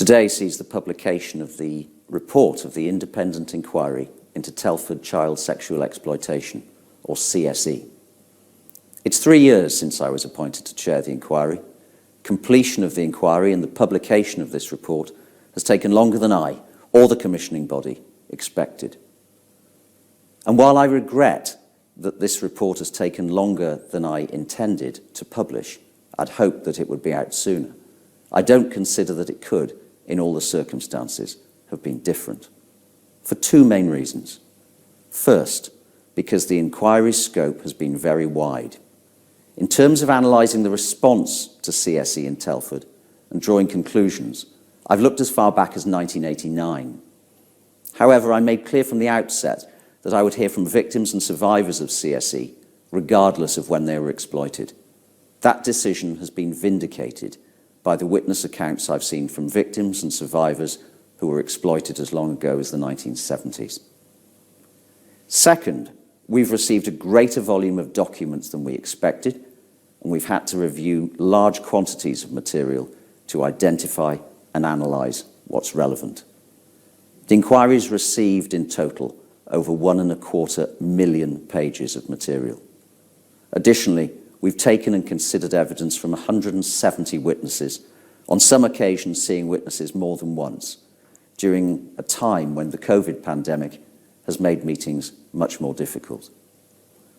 Today sees the publication of the report of the Independent Inquiry into Telford Child Sexual Exploitation, or CSE. It's 3 years since I was appointed to chair the inquiry. Completion of the inquiry and the publication of this report has taken longer than I, or the commissioning body, expected. And while I regret that this report has taken longer than I intended to publish, I'd hoped that it would be out sooner. I don't consider that it could, in all the circumstances, have been different. For two main reasons. First, because the inquiry's scope has been very wide. In terms of analysing the response to CSE in Telford and drawing conclusions, I've looked as far back as 1989. However, I made clear from the outset that I would hear from victims and survivors of CSE, regardless of when they were exploited. That decision has been vindicated by the witness accounts I've seen from victims and survivors who were exploited as long ago as the 1970s. Second, we've received a greater volume of documents than we expected, and we've had to review large quantities of material to identify and analyse what's relevant. The inquiry's received in total over 1.25 million pages of material. Additionally, we've taken and considered evidence from 170 witnesses, on some occasions seeing witnesses more than once, during a time when the COVID pandemic has made meetings much more difficult.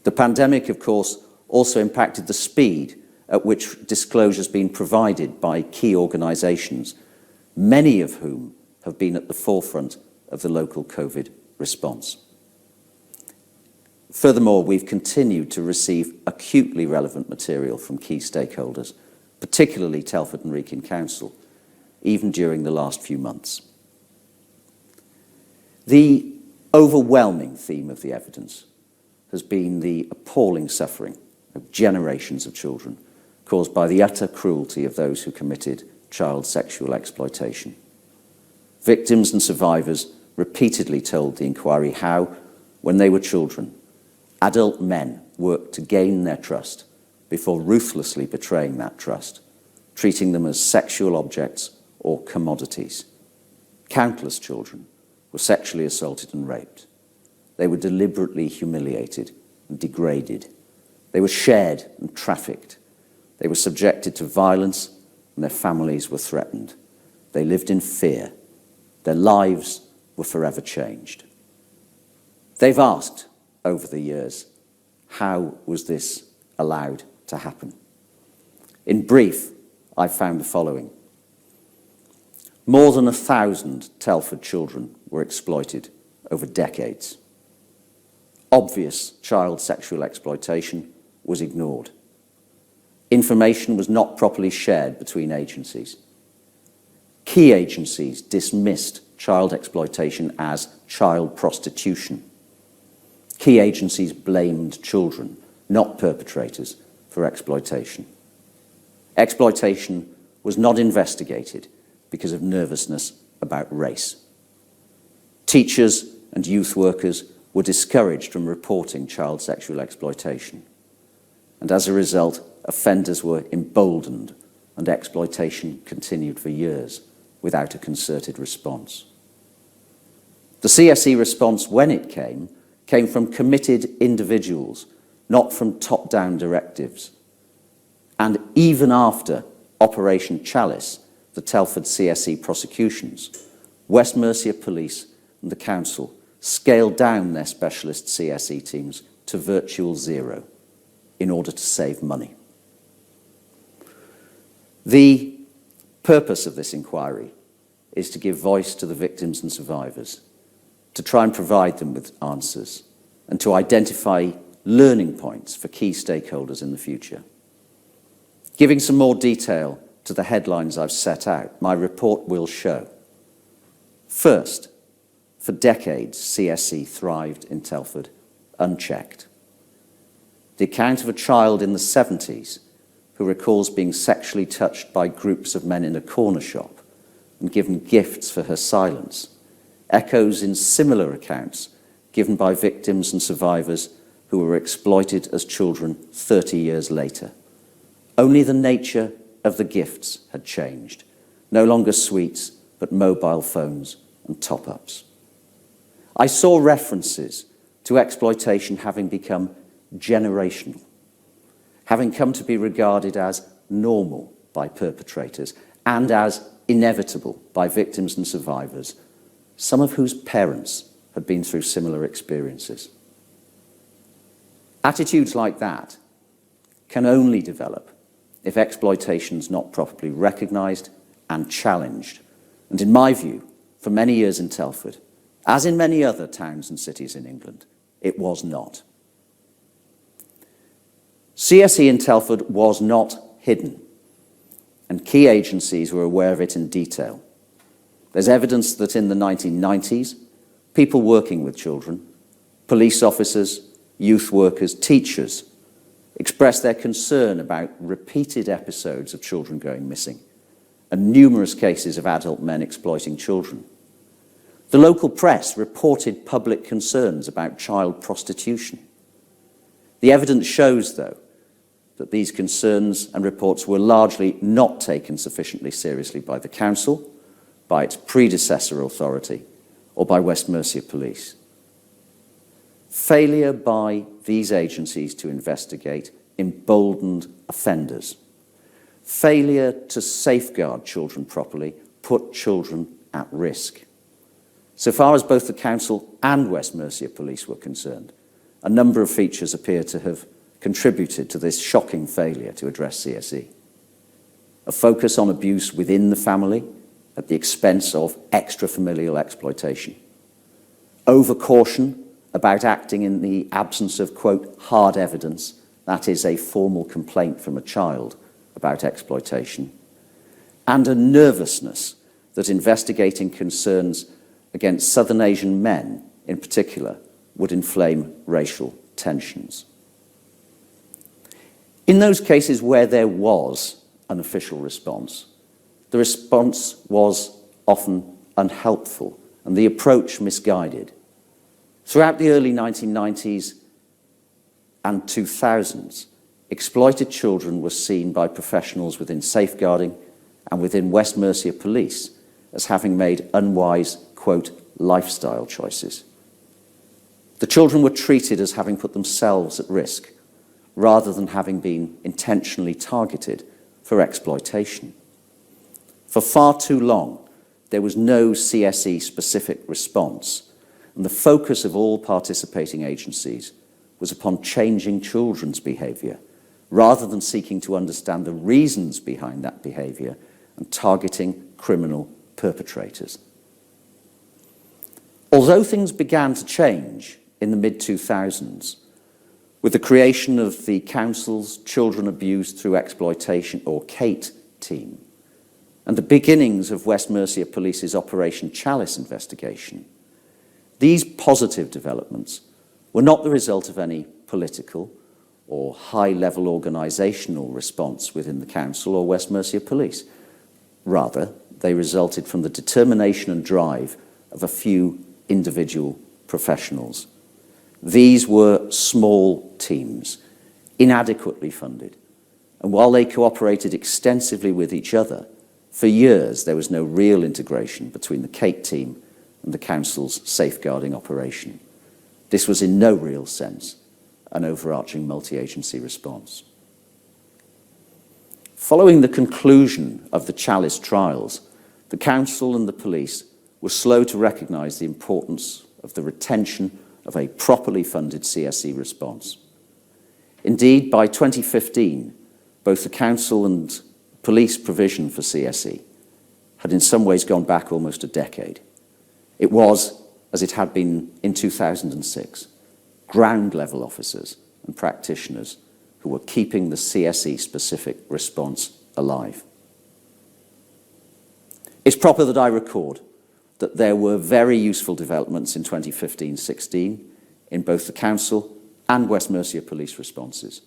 The pandemic, of course, also impacted the speed at which disclosure has been provided by key organisations, many of whom have been at the forefront of the local COVID response. Furthermore, we've continued to receive acutely relevant material from key stakeholders, particularly Telford and Wrekin Council, even during the last few months. The overwhelming theme of the evidence has been the appalling suffering of generations of children caused by the utter cruelty of those who committed child sexual exploitation. Victims and survivors repeatedly told the inquiry how, when they were children, adult men worked to gain their trust before ruthlessly betraying that trust, treating them as sexual objects or commodities. Countless children were sexually assaulted and raped. They were deliberately humiliated and degraded. They were shared and trafficked. They were subjected to violence and their families were threatened. They lived in fear. Their lives were forever changed. They've asked over the years, how was this allowed to happen? In brief, I found the following. More than 1,000 Telford children were exploited over decades. Obvious child sexual exploitation was ignored. Information was not properly shared between agencies. Key agencies dismissed child exploitation as child prostitution. Key agencies blamed children, not perpetrators, for exploitation. Exploitation was not investigated because of nervousness about race. Teachers and youth workers were discouraged from reporting child sexual exploitation. And as a result, offenders were emboldened and exploitation continued for years without a concerted response. The CSE response, when it came from committed individuals, not from top-down directives. And even after Operation Chalice, the Telford CSE prosecutions, West Mercia Police and the Council scaled down their specialist CSE teams to virtual zero in order to save money. The purpose of this inquiry is to give voice to the victims and survivors, to try and provide them with answers, and to identify learning points for key stakeholders in the future. Giving some more detail to the headlines I've set out, my report will show. First, for decades, CSE thrived in Telford, unchecked. The account of a child in the 70s who recalls being sexually touched by groups of men in a corner shop and given gifts for her silence echoes in similar accounts given by victims and survivors who were exploited as children 30 years later. Only the nature of the gifts had changed. No longer sweets, but mobile phones and top-ups. I saw references to exploitation having become generational, having come to be regarded as normal by perpetrators and as inevitable by victims and survivors, some of whose parents had been through similar experiences. Attitudes like that can only develop if exploitation is not properly recognised and challenged. And in my view, for many years in Telford, as in many other towns and cities in England, it was not. CSE in Telford was not hidden, and key agencies were aware of it in detail. There's evidence that in the 1990s, people working with children, police officers, youth workers, teachers, expressed their concern about repeated episodes of children going missing and numerous cases of adult men exploiting children. The local press reported public concerns about child prostitution. The evidence shows, though, that these concerns and reports were largely not taken sufficiently seriously by the council, by its predecessor authority, or by West Mercia Police. Failure by these agencies to investigate emboldened offenders. Failure to safeguard children properly put children at risk. So far as both the council and West Mercia Police were concerned, a number of features appear to have contributed to this shocking failure to address CSE. A focus on abuse within the family at the expense of extrafamilial exploitation. Overcaution about acting in the absence of, quote, hard evidence, that is, a formal complaint from a child about exploitation. And a nervousness that investigating concerns against Southern Asian men, in particular, would inflame racial tensions. In those cases where there was an official response, the response was often unhelpful and the approach misguided. Throughout the early 1990s and 2000s, exploited children were seen by professionals within safeguarding and within West Mercia Police as having made unwise, quote, lifestyle choices. The children were treated as having put themselves at risk, rather than having been intentionally targeted for exploitation. For far too long, there was no CSE-specific response, and the focus of all participating agencies was upon changing children's behaviour, rather than seeking to understand the reasons behind that behaviour and targeting criminal perpetrators. Although things began to change in the mid-2000s, with the creation of the Council's Children Abused Through Exploitation, or CATE, team, and the beginnings of West Mercia Police's Operation Chalice investigation, these positive developments were not the result of any political or high-level organisational response within the Council or West Mercia Police. Rather, they resulted from the determination and drive of a few individual professionals. These were small teams, inadequately funded, and while they cooperated extensively with each other, for years there was no real integration between the CATE team and the Council's safeguarding operation. This was in no real sense an overarching multi-agency response. Following the conclusion of the Chalice trials, the Council and the police were slow to recognise the importance of the retention of a properly funded CSE response. Indeed, by 2015, both the Council and police provision for CSE had in some ways gone back almost a decade. It was, as it had been in 2006, ground-level officers and practitioners who were keeping the CSE-specific response alive. It's proper that I record that there were very useful developments in 2015-16 in both the Council and West Mercia Police responses.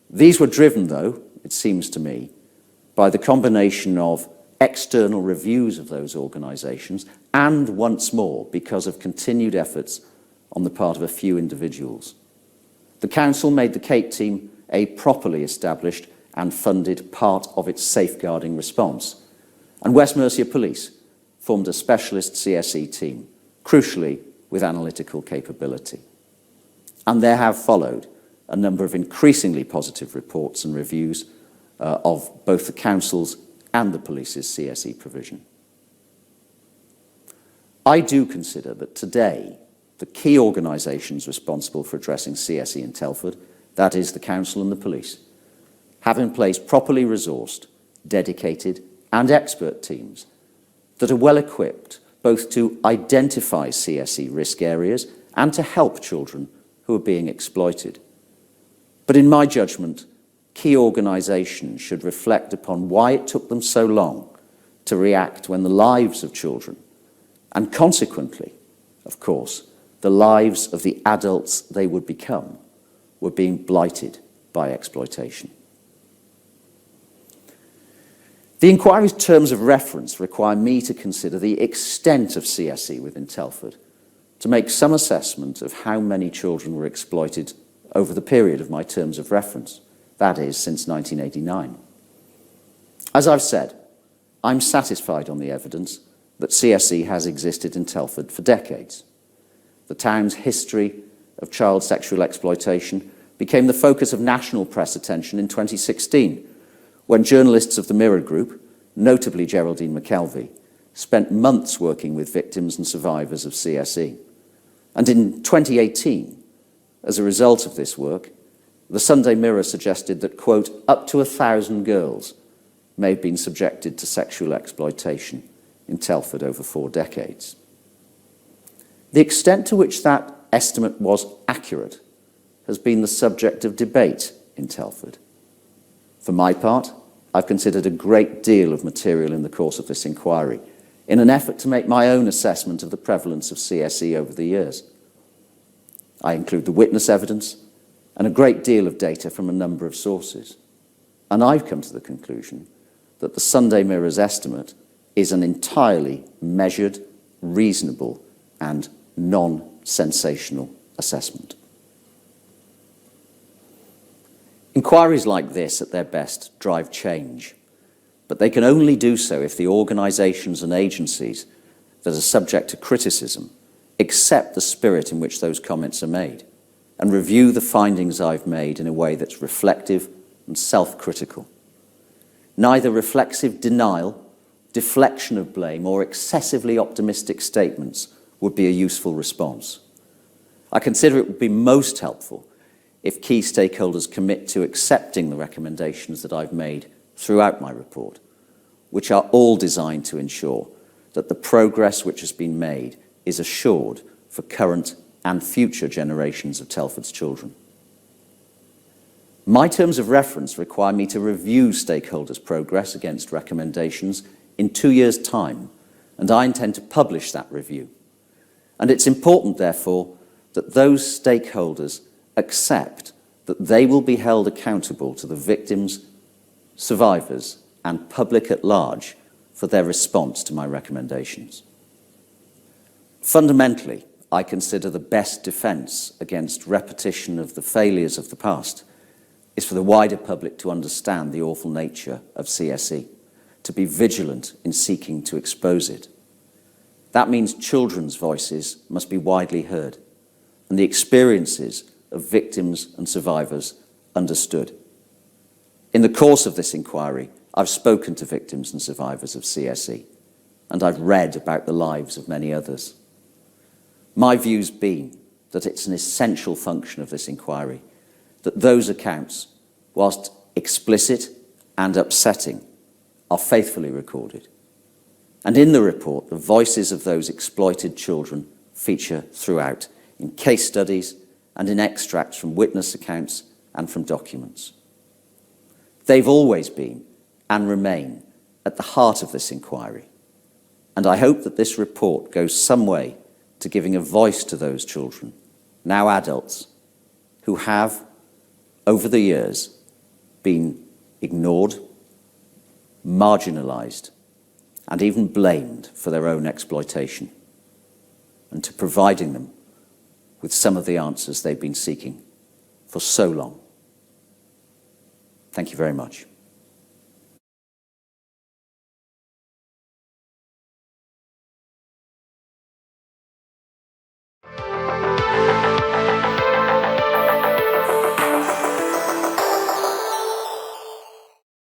These were driven, though, it seems to me, by the combination of external reviews of those organisations and, once more, because of continued efforts on the part of a few individuals. The Council made the CATE team a properly established and funded part of its safeguarding response, and West Mercia Police formed a specialist CSE team, crucially with analytical capability. And there have followed a number of increasingly positive reports and reviews of both the Council's and the police's CSE provision. I do consider that today the key organisations responsible for addressing CSE in Telford, that is the Council and the police, have in place properly resourced, dedicated and expert teams that are well equipped both to identify CSE risk areas and to help children who are being exploited. But in my judgment, key organisations should reflect upon why it took them so long to react when the lives of children, and consequently, of course, the lives of the adults they would become, were being blighted by exploitation. The inquiry's terms of reference require me to consider the extent of CSE within Telford, to make some assessment of how many children were exploited over the period of my terms of reference, that is, since 1989. As I've said, I'm satisfied on the evidence that CSE has existed in Telford for decades. The town's history of child sexual exploitation became the focus of national press attention in 2016, when journalists of the Mirror Group, notably Geraldine McKelvey, spent months working with victims and survivors of CSE. And in 2018, as a result of this work, the Sunday Mirror suggested that, quote, up to 1,000 girls may have been subjected to sexual exploitation in Telford over 4 decades. The extent to which that estimate was accurate has been the subject of debate in Telford. For my part, I've considered a great deal of material in the course of this inquiry in an effort to make my own assessment of the prevalence of CSE over the years. I include the witness evidence and a great deal of data from a number of sources. And I've come to the conclusion that the Sunday Mirror's estimate is an entirely measured, reasonable and non-sensational assessment. Inquiries like this, at their best, drive change, but they can only do so if the organisations and agencies that are subject to criticism accept the spirit in which those comments are made and review the findings I've made in a way that's reflective and self-critical. Neither reflexive denial, deflection of blame, or excessively optimistic statements would be a useful response. I consider it would be most helpful if key stakeholders commit to accepting the recommendations that I've made throughout my report, which are all designed to ensure that the progress which has been made is assured for current and future generations of Telford's children. My terms of reference require me to review stakeholders' progress against recommendations in 2 years' time, and I intend to publish that review. And it's important, therefore, that those stakeholders accept that they will be held accountable to the victims, survivors, and public at large for their response to my recommendations. Fundamentally, I consider the best defence against repetition of the failures of the past is for the wider public to understand the awful nature of CSE, to be vigilant in seeking to expose it. That means children's voices must be widely heard, and the experiences of victims and survivors understood. In the course of this inquiry, I've spoken to victims and survivors of CSE, and I've read about the lives of many others. My view's been that it's an essential function of this inquiry that those accounts, whilst explicit and upsetting, are faithfully recorded. And in the report, the voices of those exploited children feature throughout, in case studies and in extracts from witness accounts and from documents. They've always been and remain at the heart of this inquiry, and I hope that this report goes some way to giving a voice to those children, now adults, who have, over the years, been ignored, marginalised, and even blamed for their own exploitation, and to providing them with some of the answers they've been seeking for so long. Thank you very much.